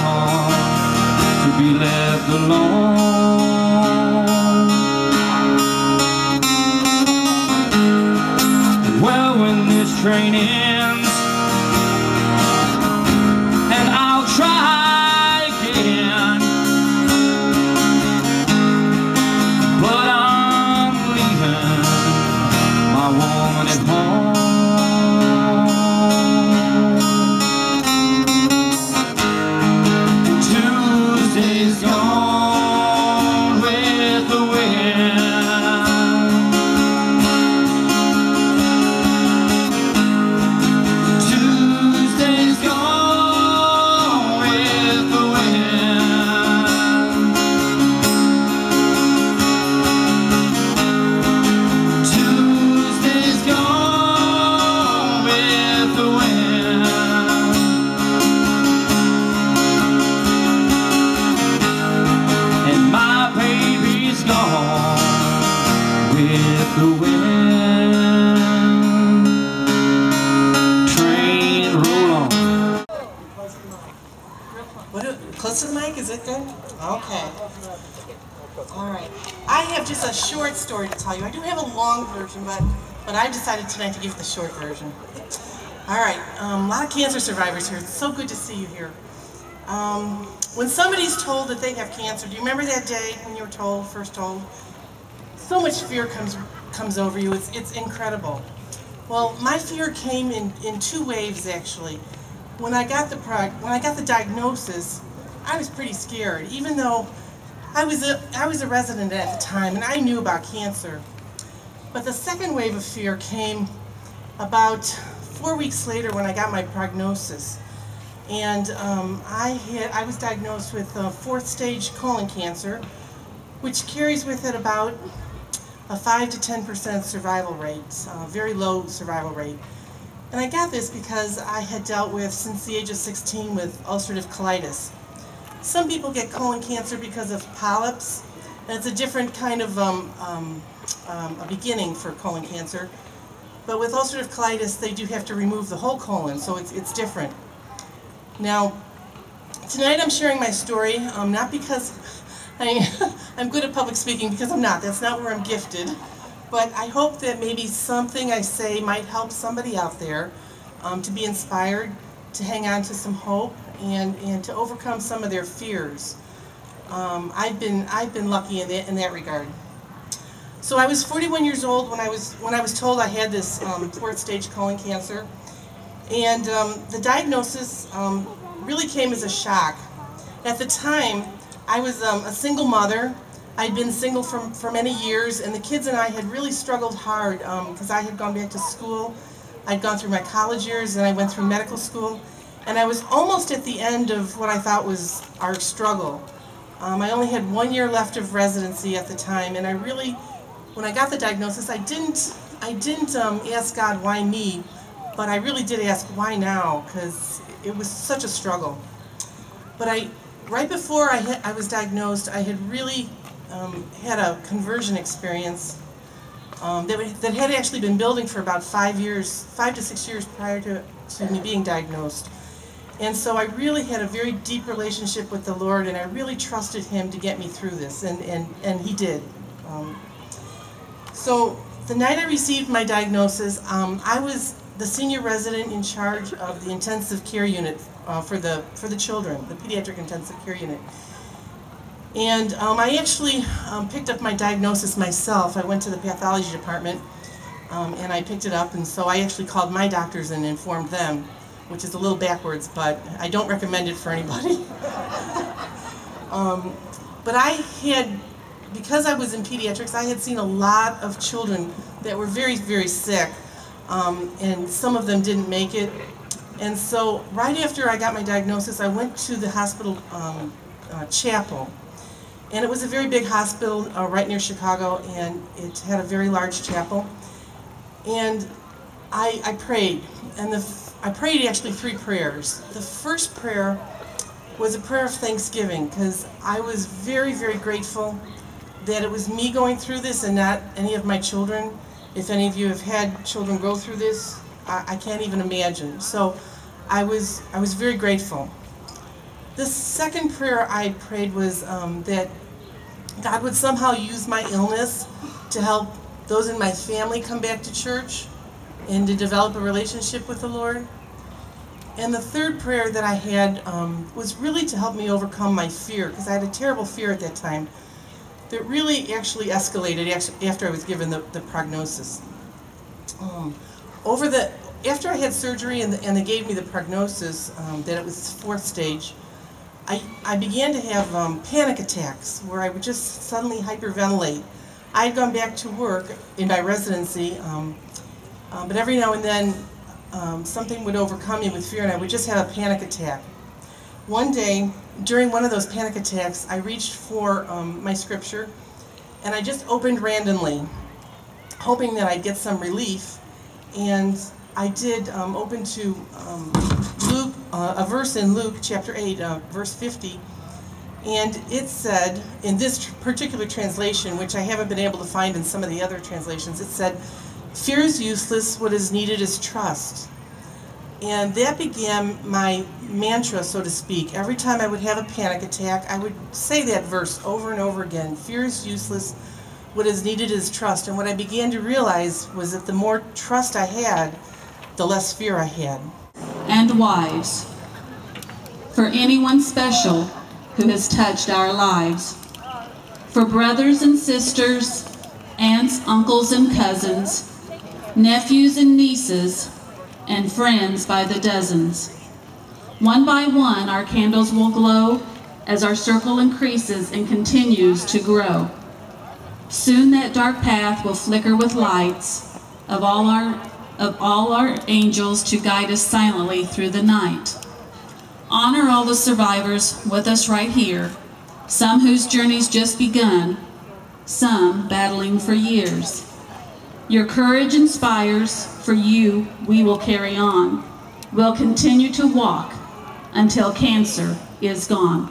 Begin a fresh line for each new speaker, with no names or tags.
want to be left alone. Well, when this train ends and I'll try again, but I'm leaving my woman at home. Tuesday's gone with the wind. Tuesday's gone with the wind. Tuesday's gone with the wind. And my baby's gone with the wind. Train roll on.
Close to the mic, is it good? Okay. All right. I have just a short story to tell you. I do have a long version, but I decided tonight to give you the short version. All right. A lot of cancer survivors here. It's so good to see you here. When somebody's told that they have cancer, do you remember that day when you were told, first told? So much fear comes over you. It's incredible. Well, my fear came in two waves actually. When I got the diagnosis, I was pretty scared, even though I was a resident at the time and I knew about cancer. But the second wave of fear came about 4 weeks later when I got my prognosis. And I was diagnosed with 4th stage colon cancer, which carries with it about a 5 to 10% survival rate, very low survival rate. And I got this because I had dealt with, since the age of 16, with ulcerative colitis. Some people get colon cancer because of polyps, and it's a different kind of a beginning for colon cancer. But with ulcerative colitis, they do have to remove the whole colon, so it's different. Now, tonight I'm sharing my story, not because I'm good at public speaking, because I'm not. That's not where I'm gifted. But I hope that maybe something I say might help somebody out there to be inspired, to hang on to some hope, and to overcome some of their fears. I've been lucky in that regard. So I was 41 years old when I was told I had this 4th stage colon cancer, and the diagnosis really came as a shock. At the time, I was a single mother. I'd been single for many years, and the kids and I had really struggled hard because I had gone back to school. I'd gone through my college years, and I went through medical school, and I was almost at the end of what I thought was our struggle. I only had 1 year left of residency at the time, and I really, when I got the diagnosis, I didn't ask God, why me, but I really did ask, why now, because it was such a struggle. But right before I was diagnosed, I had really had a conversion experience that had actually been building for about 5 to 6 years prior to me being diagnosed. And so I really had a very deep relationship with the Lord, and I really trusted Him to get me through this, and He did. So the night I received my diagnosis, I was the senior resident in charge of the intensive care unit for the children, the pediatric intensive care unit. And I actually picked up my diagnosis myself. I went to the pathology department and I picked it up, and so I actually called my doctors and informed them, which is a little backwards, but I don't recommend it for anybody. But because I was in pediatrics, I had seen a lot of children that were very, very sick, and some of them didn't make it. And so right after I got my diagnosis, I went to the hospital chapel. And it was a very big hospital right near Chicago, and it had a very large chapel. And I prayed, and I prayed actually 3 prayers. The first prayer was a prayer of thanksgiving, because I was very, very grateful that it was me going through this and not any of my children. If any of you have had children go through this, I can't even imagine. So I was very grateful. The second prayer I prayed was that God would somehow use my illness to help those in my family come back to church and to develop a relationship with the Lord. And the third prayer that I had was really to help me overcome my fear, because I had a terrible fear at that time that really actually escalated after I was given the prognosis. After I had surgery and they gave me the prognosis that it was fourth stage, I began to have panic attacks where I would just suddenly hyperventilate. I had gone back to work in my residency, but every now and then something would overcome me with fear and I would just have a panic attack. One day, during one of those panic attacks, I reached for my scripture and I just opened randomly, hoping that I'd get some relief. And I did open to Luke, a verse in Luke chapter 8, verse 50. And it said, in this particular translation, which I haven't been able to find in some of the other translations, it said, "Fear is useless, what is needed is trust." And that began my mantra, so to speak. Every time I would have a panic attack, I would say that verse over and over again. Fear is useless, what is needed is trust. And what I began to realize was that the more trust I had, the less fear I had.
And wives, for anyone special who has touched our lives, for brothers and sisters, aunts, uncles and cousins, nephews and nieces, and friends by the dozens. One by one, our candles will glow as our circle increases and continues to grow. Soon that dark path will flicker with lights of all our angels to guide us silently through the night. Honor all the survivors with us right here, some whose journey's just begun, some battling for years. Your courage inspires, for you we will carry on. We'll continue to walk until cancer is gone.